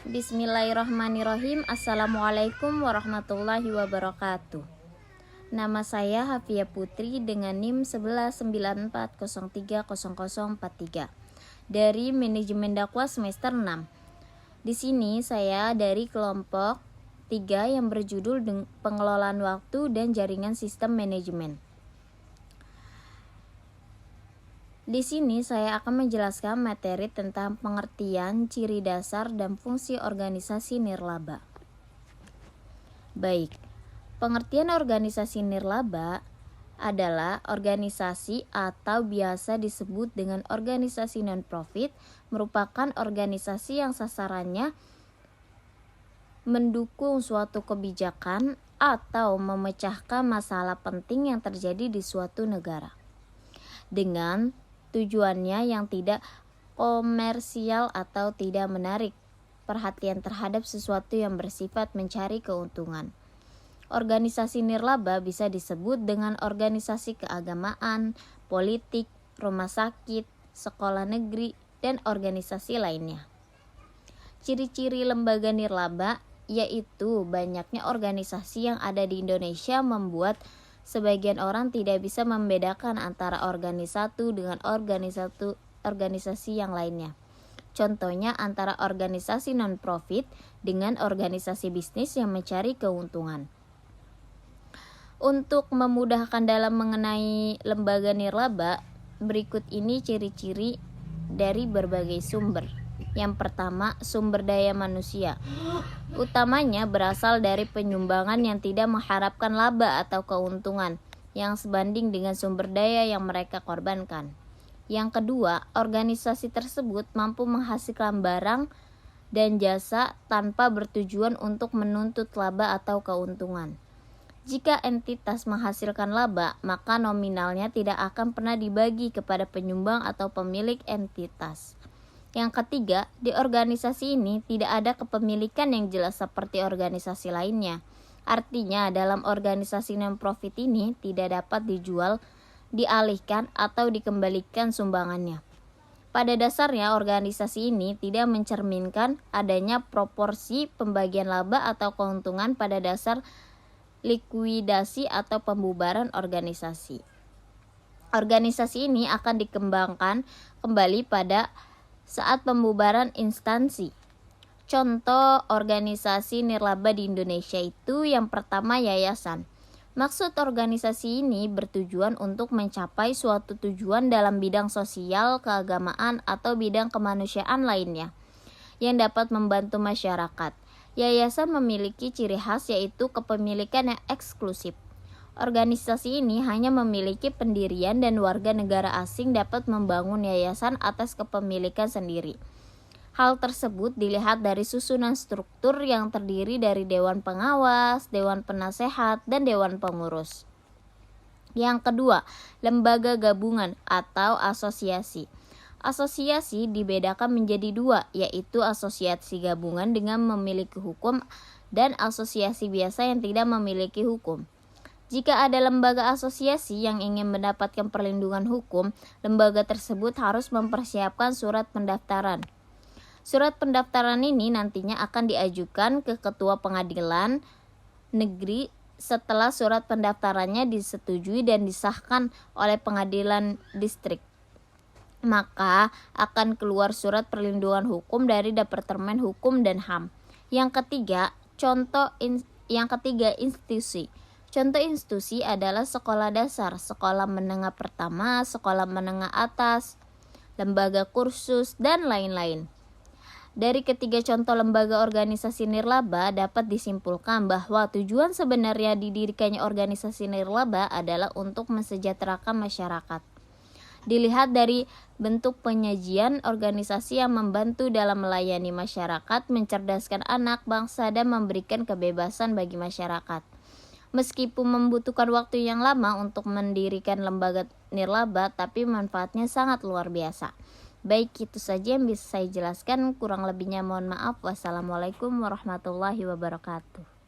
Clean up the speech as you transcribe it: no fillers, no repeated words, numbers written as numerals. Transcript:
Bismillahirrahmanirrahim. Assalamualaikum warahmatullahi wabarakatuh. Nama saya Hafia Putri dengan NIM 1194030043 dari Manajemen Dakwah semester 6. Di sini saya dari kelompok 3 yang berjudul Pengelolaan Waktu dan Jaringan Sistem Manajemen. Di sini saya akan menjelaskan materi tentang pengertian, ciri dasar, dan fungsi organisasi nirlaba. Baik, pengertian organisasi nirlaba adalah organisasi atau biasa disebut dengan organisasi non-profit, merupakan organisasi yang sasarannya mendukung suatu kebijakan atau memecahkan masalah penting yang terjadi di suatu negara dengan tujuannya yang tidak komersial atau tidak menarik perhatian terhadap sesuatu yang bersifat mencari keuntungan. Organisasi nirlaba bisa disebut dengan organisasi keagamaan, politik, rumah sakit, sekolah negeri, dan organisasi lainnya. Ciri-ciri lembaga nirlaba yaitu banyaknya organisasi yang ada di Indonesia membuat sebagian orang tidak bisa membedakan antara organisasi dengan organisasi yang lainnya. Contohnya antara organisasi non-profit dengan organisasi bisnis yang mencari keuntungan. Untuk memudahkan dalam mengenai lembaga nirlaba, berikut ini ciri-ciri dari berbagai sumber. Yang pertama, sumber daya manusia. Utamanya berasal dari penyumbangan yang tidak mengharapkan laba atau keuntungan yang sebanding dengan sumber daya yang mereka korbankan. Yang kedua, organisasi tersebut mampu menghasilkan barang dan jasa tanpa bertujuan untuk menuntut laba atau keuntungan. Jika entitas menghasilkan laba, maka nominalnya tidak akan pernah dibagi kepada penyumbang atau pemilik entitas. Yang ketiga, di organisasi ini tidak ada kepemilikan yang jelas seperti organisasi lainnya. Artinya, dalam organisasi non-profit ini tidak dapat dijual, dialihkan, atau dikembalikan sumbangannya. Pada dasarnya, organisasi ini tidak mencerminkan adanya proporsi pembagian laba atau keuntungan pada dasar likuidasi atau pembubaran organisasi. Organisasi ini akan dikembangkan kembali pada saat pembubaran instansi. Contoh organisasi nirlaba di Indonesia itu yang pertama yayasan. Maksud organisasi ini bertujuan untuk mencapai suatu tujuan dalam bidang sosial, keagamaan, atau bidang kemanusiaan lainnya yang dapat membantu masyarakat. Yayasan memiliki ciri khas yaitu kepemilikan yang eksklusif. Organisasi ini hanya memiliki pendirian dan warga negara asing dapat membangun yayasan atas kepemilikan sendiri. Hal tersebut dilihat dari susunan struktur yang terdiri dari dewan pengawas, dewan penasehat, dan dewan pengurus. Yang kedua, lembaga gabungan atau asosiasi. Asosiasi dibedakan menjadi dua, yaitu asosiasi gabungan dengan memiliki hukum dan asosiasi biasa yang tidak memiliki hukum. Jika ada lembaga asosiasi yang ingin mendapatkan perlindungan hukum, lembaga tersebut harus mempersiapkan surat pendaftaran. Surat pendaftaran ini nantinya akan diajukan ke Ketua Pengadilan Negeri setelah surat pendaftarannya disetujui dan disahkan oleh Pengadilan Distrik. Maka akan keluar surat perlindungan hukum dari Departemen Hukum dan HAM. Yang ketiga, institusi. Contoh institusi adalah sekolah dasar, sekolah menengah pertama, sekolah menengah atas, lembaga kursus, dan lain-lain. Dari ketiga contoh lembaga organisasi nirlaba dapat disimpulkan bahwa tujuan sebenarnya didirikannya organisasi nirlaba adalah untuk mensejahterakan masyarakat. Dilihat dari bentuk penyajian organisasi yang membantu dalam melayani masyarakat, mencerdaskan anak bangsa, dan memberikan kebebasan bagi masyarakat. Meskipun membutuhkan waktu yang lama untuk mendirikan lembaga nirlaba, tapi manfaatnya sangat luar biasa. Baik, itu saja yang bisa saya jelaskan. Kurang lebihnya mohon maaf. Wassalamualaikum warahmatullahi wabarakatuh.